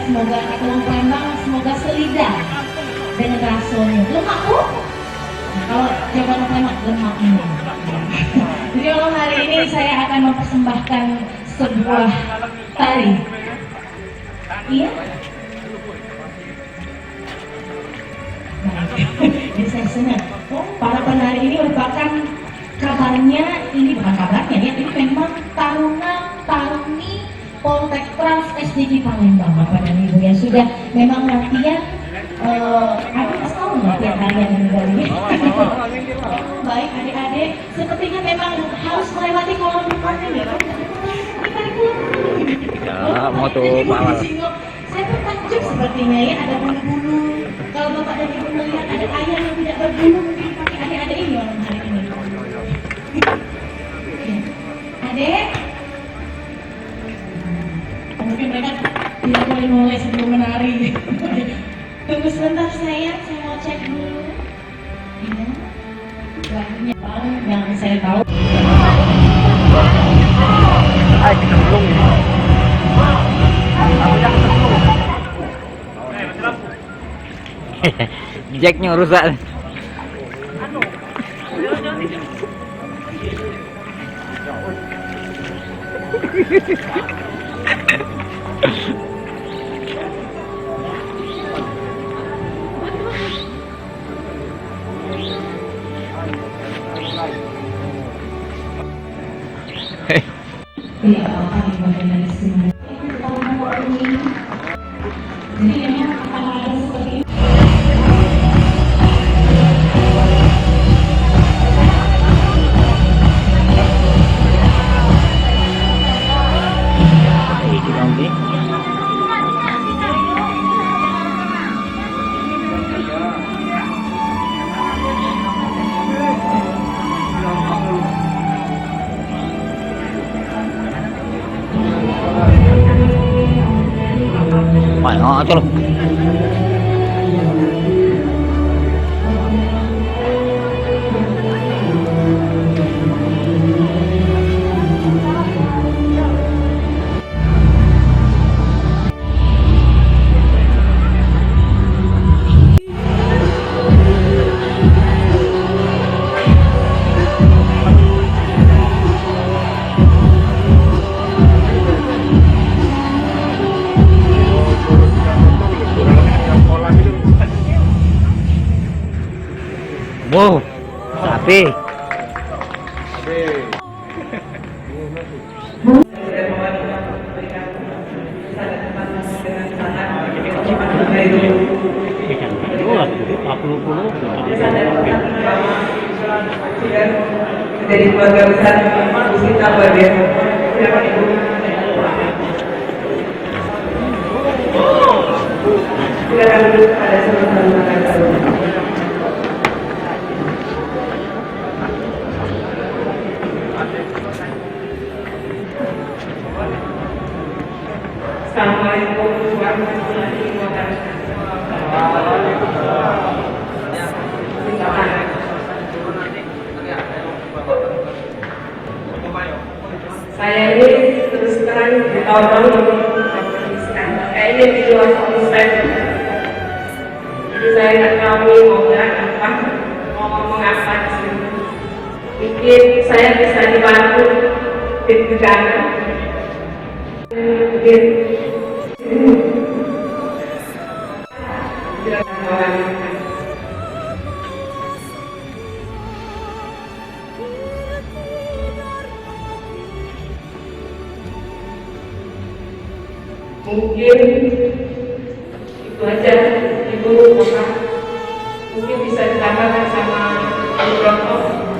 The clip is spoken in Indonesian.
semoga tulang Palembang semoga selidah dengan rasanya. Lemak tuh? Nah, kalau jawaban Palembang lemak ini. Jadi malam hari ini saya akan mempersembahkan sebuah tari. Iya. Nah, ini saya senang. Oh, para penari ini merupakan kabarnya, ini bukan kabarnya ya, ini memang taruna-taruni Poltekkras SDG Palembang, Bapak dan Ibu yang sudah memang latihan. Adik mas tahu nggak tiap harian ini? Baik adik-adik, sepertinya memang harus melewati kolam renang ini. Ya, mau tuh malah. Saya pun takjub sepertinya ya, ada bulu-bulu. Kalau Bapak dan Ibu melihat ada ayam yang tidak berbulu mungkin pakai adik-adik ini malam hari ini. Adik, mungkin mereka tidak boleh mulai sebelum menari. Tunggu sebentar saya mau cek dulu. Ya, lagunya yang saya tahu. Ay, kecemplung ini. Jacknya rusak. Iya, dari sini. Jadi memang akan ada seperti ini. Mana coba. Wow, sapi. Dari keluarga besar Musita Baden. Silakan duduk pada sama-sama kata. Assalamualaikum warahmatullahi wabarakatuh. Saya ini terus terang ditolong kayaknya di luar konsep. Jadi saya nggak tahu mau bilang apa, mau ngomong apa di sini. Mungkin saya bisa dibantu deg-degan. Mungkin itu aja, Ibu, Bapak. Mungkin bisa ditambahkan sama Ibu Rokok.